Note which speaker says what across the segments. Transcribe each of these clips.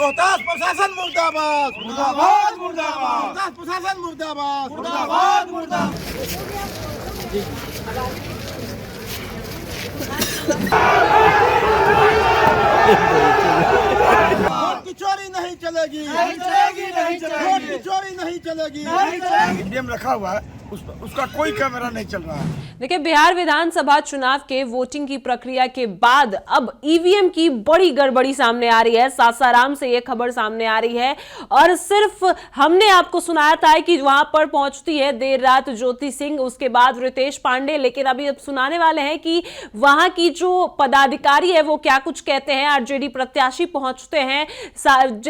Speaker 1: रोहतास प्रशासन मुर्दाबाद, मुर्दाबाद, मुर्दाबाद। रोहतास प्रशासन मुर्दाबाद, मुर्दाबाद, मुर्दाबाद। वोट की चोरी नहीं चलेगी, नहीं चलेगी, नहीं चलेगी। वोट की चोरी नहीं चलेगी, नहीं चलेगी। ईवीएम रखा हुआ है, उसका कोई कैमरा नहीं चल रहा है।
Speaker 2: देखिए, बिहार विधानसभा चुनाव के वोटिंग की प्रक्रिया के बाद अब ईवीएम की बड़ी गड़बड़ी सामने आ रही है। सासाराम से ये खबर सामने आ रही है और सिर्फ हमने आपको सुनाया था कि वहां पर पहुंचती है देर रात ज्योति सिंह, उसके बाद रितेश पांडे, लेकिन अभी अब सुनाने वाले हैं कि वहां की जो पदाधिकारी है वो क्या कुछ कहते हैं। आरजेडी प्रत्याशी पहुंचते हैं।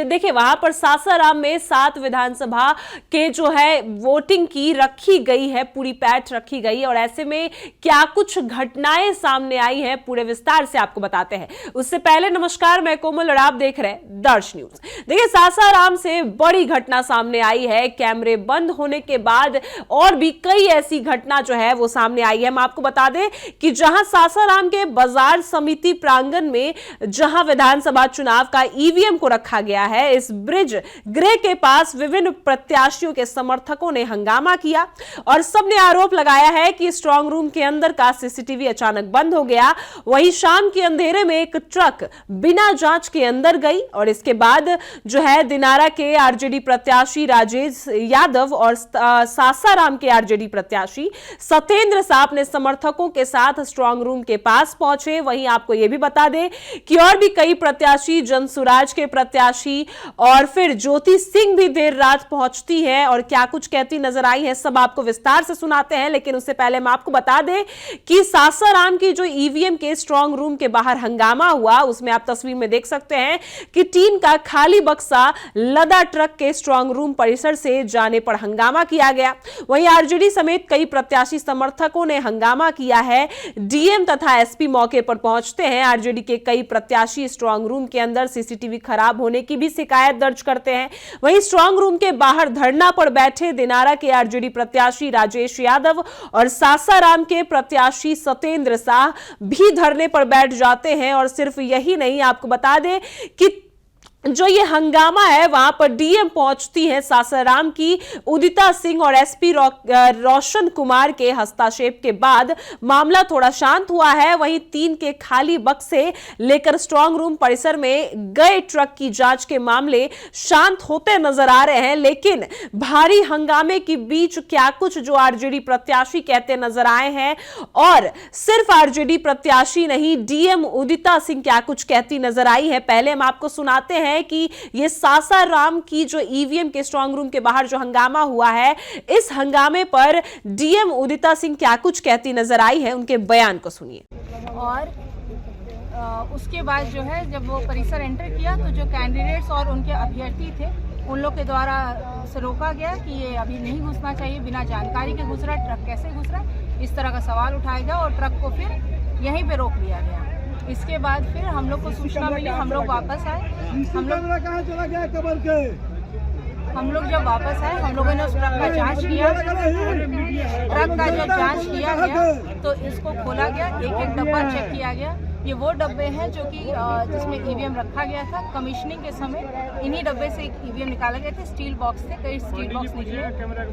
Speaker 2: देखिए, वहां पर सासाराम में 7 विधानसभा के जो है वोटिंग की रखी गई है, पूरी पैठ रखी गई, और ऐसे में क्या कुछ घटनाएं सामने आई है पूरे विस्तार से आपको बताते हैं। उससे पहले नमस्कार, मैं कोमल और आप देख रहे हैं दर्श न्यूज। देखिए, सासाराम से बड़ी घटना सामने आई है। कैमरे बंद होने के बाद और भी कई ऐसी घटना जो है वो सामने आई है। हम आपको बता दें कि जहां सासाराम के बाजार समिति प्रांगण में जहां विधानसभा चुनाव का ईवीएम को रखा गया है, इस ब्रिज गृह के पास विभिन्न प्रत्याशियों के समर्थकों ने हंगामा किया और सबने आरोप लगाया है कि स्ट्रांग रूम के अंदर का सीसीटीवी अचानक बंद हो गया। वहीं शाम के अंधेरे में एक ट्रक बिना जांच के अंदर गई और इसके बाद जो है दिनारा के आरजेडी प्रत्याशी राजेश यादव और सासाराम के आरजेडी प्रत्याशी सत्येंद्र साह अपने समर्थकों के साथ स्ट्रांग रूम के पास पहुंचे। वहीं आपको यह भी बता दें कि और भी कई प्रत्याशी, जनसुराज के प्रत्याशी और फिर ज्योति सिंह भी देर रात पहुंचती है और क्या कुछ कहती नजर आई है, सब आपको विस्तार से सुनाते हैं। लेकिन उससे पहले हम आपको बता दें कि सासाराम की जो ईवीएम के स्ट्रांग रूम के बाहर हंगामा हुआ, उसमें आप तस्वीर में देख सकते हैं कि टीन का खाली बक्सा लदा ट्रक के स्ट्रांग रूम परिसर से जाने पर हंगामा किया गया। वहीं आरजेडी समेत कई प्रत्याशी समर्थकों ने हंगामा किया है। डीएम तथा एसपी मौके पर पहुंचते हैं। आरजेडी के कई प्रत्याशी स्ट्रांग रूम के अंदर सीसीटीवी खराब होने की भी शिकायत दर्ज करते हैं। वहीं स्ट्रांग रूम के बाहर धरना पर बैठे दिनारा के आरजेडी प्रत्याशी राजेश यादव और सासाराम के प्रत्याशी सत्येंद्र साह भी धरने पर बैठ जाते हैं। और सिर्फ यही नहीं, आपको बता दें कि जो ये हंगामा है वहां पर डीएम पहुंचती है सासाराम की उदिता सिंह और एसपी रोशन कुमार के हस्तक्षेप के बाद मामला थोड़ा शांत हुआ है। वहीं 3 के खाली बक्से लेकर स्ट्रांग रूम परिसर में गए ट्रक की जांच के मामले शांत होते नजर आ रहे हैं। लेकिन भारी हंगामे के बीच क्या कुछ जो आरजेडी प्रत्याशी कहते नजर आए हैं, और सिर्फ आरजेडी प्रत्याशी नहीं, डीएम उदिता सिंह क्या कुछ कहती नजर आई है। पहले हम आपको सुनाते हैं कि ये सासाराम की जो ईवीएम के स्ट्रांग रूम के बाहर जो हंगामा हुआ है, इस हंगामे पर डीएम उदिता सिंह क्या कुछ कहती नजर आई है, उनके बयान को सुनिए।
Speaker 3: और उसके बाद जो है जब वो परिसर एंटर किया तो जो कैंडिडेट्स और उनके अभ्यर्थी थे उन लोग के द्वारा से रोका गया कि ये अभी नहीं घुसना चाहिए, बिना जानकारी के घुस रहा, ट्रक कैसे घुस रहा, इस तरह का सवाल उठाया गया और ट्रक को फिर यहीं पे रोक लिया गया। इसके बाद फिर हम लोग को सूचना मिली, हम लोग वापस आए। हम लोग
Speaker 1: कहाँ चला गया कबर के?
Speaker 3: हम लोग जब वापस आए हम लोगों ने उस ट्रक का जांच किया। ट्रक का जब जांच किया गया तो इसको खोला गया, एक डब्बा चेक किया गया। ये वो डब्बे हैं जो कि जिसमें ईवीएम रखा गया था। कमिश्निंग के समय इन्हीं डब्बे से ईवीएम निकाले गए थे। स्टील बॉक्स थे, कई स्टील बॉक्स निकले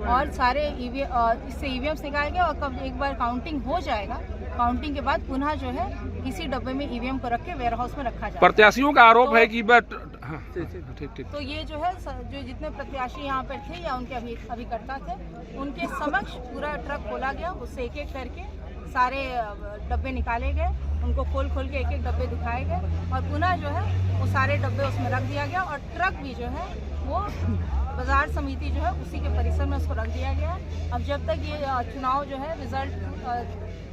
Speaker 3: और सारे इससे ईवीएम निकाले गए। और कब एक बार काउंटिंग हो जाएगा, काउंटिंग के बाद पुनः जो है इसी डब्बे में ईवीएम को रख के वेयर हाउस में रखा जाएगा।
Speaker 4: प्रत्याशियों का आरोप है कि ठीक।
Speaker 3: तो ये जो है जो जितने प्रत्याशी यहाँ पर थे या उनके अभिकर्ता थे, उनके समक्ष पूरा ट्रक खोला गया। उससे एक एक करके सारे डब्बे निकाले गए, उनको खोल के एक एक डब्बे दिखाए गए और पुनः जो है वो सारे डब्बे उसमें रख दिया गया। और ट्रक भी जो है वो बाजार समिति जो है उसी के परिसर में उसको रख दिया गया। अब जब तक ये चुनाव जो है रिजल्ट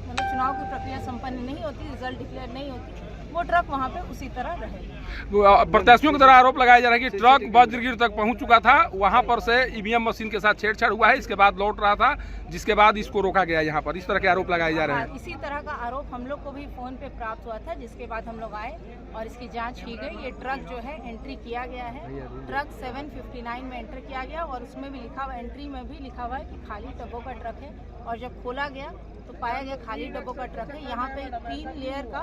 Speaker 3: मतलब चुनाव की प्रक्रिया संपन्न नहीं होती, रिजल्ट डिक्लेयर नहीं होती, वो ट्रक वहाँ पे उसी तरह रहेगा।
Speaker 4: प्रत्याशियों की तरह आरोप लगाया जा रहा है कि ट्रक वज्रगिर तक पहुंच चुका था, वहां पर से ईवीएम मशीन के साथ छेड़छाड़ हुआ है, इसके बाद लौट रहा था, जिसके बाद इसको रोका गया यहाँ पर। इस तरह के आरोप लगाए जा रहे हैं।
Speaker 3: इसी तरह का आरोप हम लोग को भी फोन पे प्राप्त हुआ था, जिसके बाद हम लोग आए और इसकी जांच की गई। ये ट्रक जो है एंट्री किया गया है, ट्रक 759 में एंटर किया गया और उसमें भी लिखा हुआ, एंट्री में भी लिखा हुआ है कि खाली डब्बों का ट्रक है। और जब खोला गया तो पाया गया खाली डब्बों का ट्रक है। यहाँ पे 3 लेयर का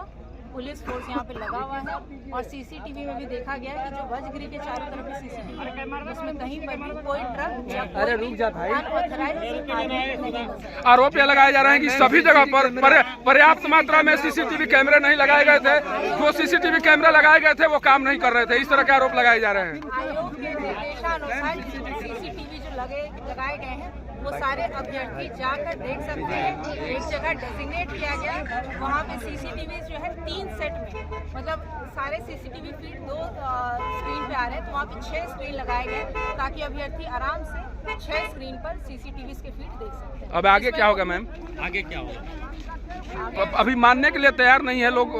Speaker 3: पुलिस फोर्स यहाँ पे लगा हुआ है और सीसीटीवी में भी देखा गया है कि जो भजगिरी के चारों तरफ भी सीसीटीवी उसमें कहीं पर भी कोई ट्रक या कोई अनऑथराइज्ड
Speaker 4: आरोप यह लगाए जा रहे हैं कि सभी जगह पर पर्याप्त मात्रा में सीसीटीवी कैमरे नहीं लगाए गए थे। जो सीसीटीवी कैमरे लगाए गए थे वो काम नहीं कर रहे थे। इस तरह के आरोप लगाए जा रहे हैं।
Speaker 3: आयोग के निर्देशानुसार सीसीटीवी जो लगाए गए हैं वो सारे अभ्यर्थी जाकर देख सकते हैं। एक जगह डेजिग्नेट किया गया, वहाँ पे सीसीटीवी जो है 3 सेट में, मतलब सारे सीसीटीवी फीड 2 स्क्रीन पे आ रहे हैं, तो वहाँ पे 6 स्क्रीन लगाए गए ताकि अभ्यर्थी आराम से 6 स्क्रीन पर सीसीटीवी के फीड देख सकते हैं।
Speaker 4: अब आगे क्या होगा मैम? आगे क्या होगा? अभी मानने के लिए तैयार नहीं है लोग,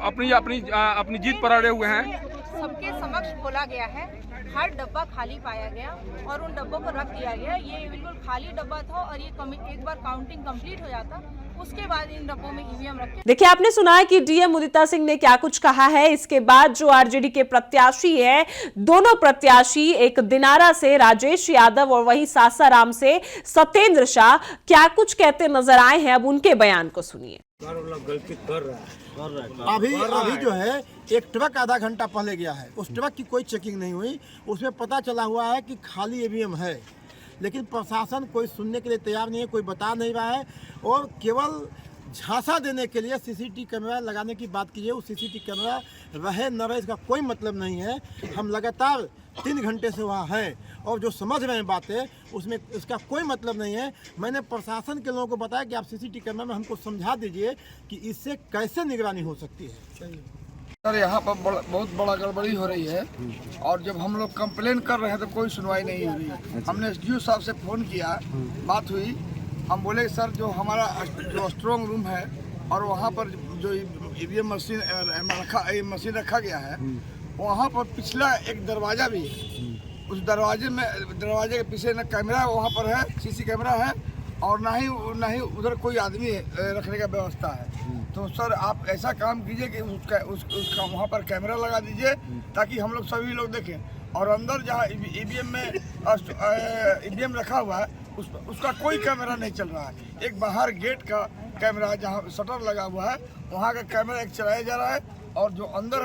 Speaker 4: अपनी जीत पर अड़े हुए हैं।
Speaker 3: सबके समक्ष बोला गया है, हर डब्बा खाली पाया गया और उन डब्बों को रख दिया गया। ये बिल्कुल खाली डब्बा था और ये एक बार काउंटिंग कंप्लीट हो जाता उसके बाद इन डब्बों में ईवीएम रखे।
Speaker 2: देखिए, आपने सुना है कि डीएम उदिता सिंह ने क्या कुछ कहा है। इसके बाद जो आरजेडी के प्रत्याशी है, दोनों प्रत्याशी, एक दिनारा से राजेश यादव और वहीं सासाराम से सत्येंद्र शाह, क्या कुछ कहते नजर आए हैं। अब उनके बयान को सुनिए।
Speaker 1: गलती कर रहा है। अभी जो है एक ट्रक आधा घंटा पहले गया है, उस ट्रक की कोई चेकिंग नहीं हुई। उसमें पता चला हुआ है कि खाली ईवीएम है, लेकिन प्रशासन कोई सुनने के लिए तैयार नहीं है, कोई बता नहीं रहा है और केवल झांसा देने के लिए सीसीटीवी कैमरा लगाने की बात कीजिए। उस सीसीटीवी कैमरा रहे न रहे इसका कोई मतलब नहीं है। हम लगातार 3 घंटे से वहाँ हैं और जो समझ रहे हैं बातें उसमें इसका कोई मतलब नहीं है। मैंने प्रशासन के लोगों को बताया कि आप सीसीटीवी कैमरा में हमको समझा दीजिए कि इससे कैसे निगरानी हो सकती है।
Speaker 5: सर, यहाँ पर बहुत बड़ा गड़बड़ी हो रही है और जब हम लोग कंप्लेन कर रहे हैं तो कोई सुनवाई नहीं हो रही है। हमने एसडीओ साहब से फ़ोन किया, बात हुई, हम बोले सर जो हमारा जो स्ट्रॉन्ग रूम है और वहाँ पर जो ईवीएम मशीन रखा गया है, वहाँ पर पिछला एक दरवाज़ा भी है। उस दरवाजे के पीछे न कैमरा वहाँ पर है, सीसी कैमरा है और ना ही उधर कोई आदमी रखने का व्यवस्था है। तो सर आप ऐसा काम कीजिए कि उसका वहाँ पर कैमरा लगा दीजिए ताकि हम लोग सभी लोग देखें। और अंदर जहाँ ईवीएम रखा हुआ है उसका कोई कैमरा नहीं चल रहा है। एक बाहर गेट का कैमरा जहाँ शटर लगा हुआ है वहाँ का कैमरा एक चलाया जा रहा है और जो अंदर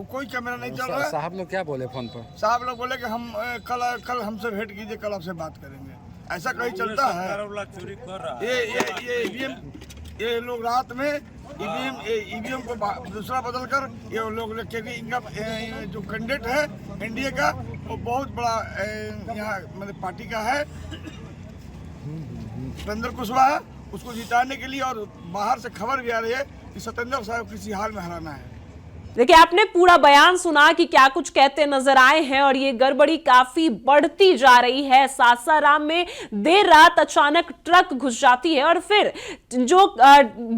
Speaker 5: कोई कैमरा नहीं चल रहा है।
Speaker 4: साहब लोग क्या बोले फोन पर?
Speaker 5: साहब लोग बोले कि हम कल हमसे भेंट कीजिए, कल आपसे बात करेंगे। ऐसा कहीं चलता है? ये लोग रात में ईवीएम को दूसरा बदल कर ये लोग, क्योंकि इनका जो कैंडिडेट है एनडीए का वो बहुत बड़ा यहाँ मतलब पार्टी का है, सत्येंद्र कुशवाहा, उसको जिताने के लिए और बाहर से खबर भी आ रही है कि सत्येंद्र साहब किसी हाल में हराना है।
Speaker 2: देखिए, आपने पूरा बयान सुना कि क्या कुछ कहते नजर आए हैं और ये गड़बड़ी काफी बढ़ती जा रही है। सासाराम में देर रात अचानक ट्रक घुस जाती है और फिर जो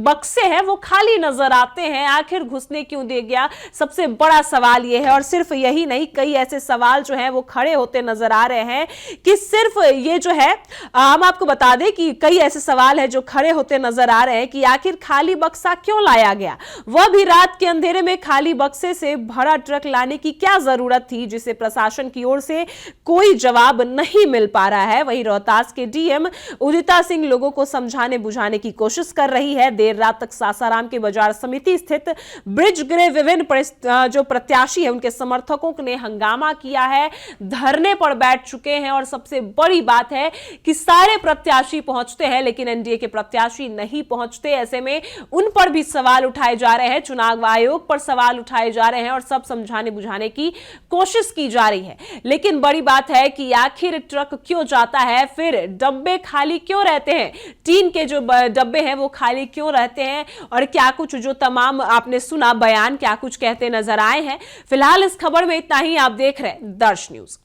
Speaker 2: बक्से हैं वो खाली नजर आते हैं। आखिर घुसने क्यों दे गया, सबसे बड़ा सवाल ये है। और सिर्फ यही नहीं, कई ऐसे सवाल जो हैं वो खड़े होते नजर आ रहे हैं कि सिर्फ ये जो है, हम आपको बता दें कि कई ऐसे सवाल है जो खड़े होते नजर आ रहे हैं कि आखिर खाली बक्सा क्यों लाया गया, वह भी रात के अंधेरे में। खाली बक्से से भरा ट्रक लाने की क्या जरूरत थी, जिसे प्रशासन की ओर से कोई जवाब नहीं मिल पा रहा है। वहीं रोहतास के डीएम उदिता सिंह लोगों को समझाने बुझाने की कोशिश कर रही है। देर रात तक सासाराम के बाजार समिति स्थित ब्रिज गृह विभिन्न जो प्रत्याशी है उनके समर्थकों ने हंगामा किया है, धरने पर बैठ चुके हैं। और सबसे बड़ी बात है कि सारे प्रत्याशी पहुंचते हैं लेकिन एनडीए के प्रत्याशी नहीं पहुंचते। ऐसे में उन पर भी सवाल उठाए जा रहे हैं, चुनाव आयोग पर सवाल उठाए जा रहे हैं और सब समझाने बुझाने की कोशिश की जा रही है। लेकिन बड़ी बात है कि आखिर ट्रक क्यों जाता है, फिर डब्बे खाली क्यों रहते हैं, टीन के जो डब्बे हैं वो खाली क्यों रहते हैं, और क्या कुछ जो तमाम आपने सुना बयान क्या कुछ कहते नजर आए हैं। फिलहाल इस खबर में इतना ही। आप देख रहे हैं दर्श न्यूज।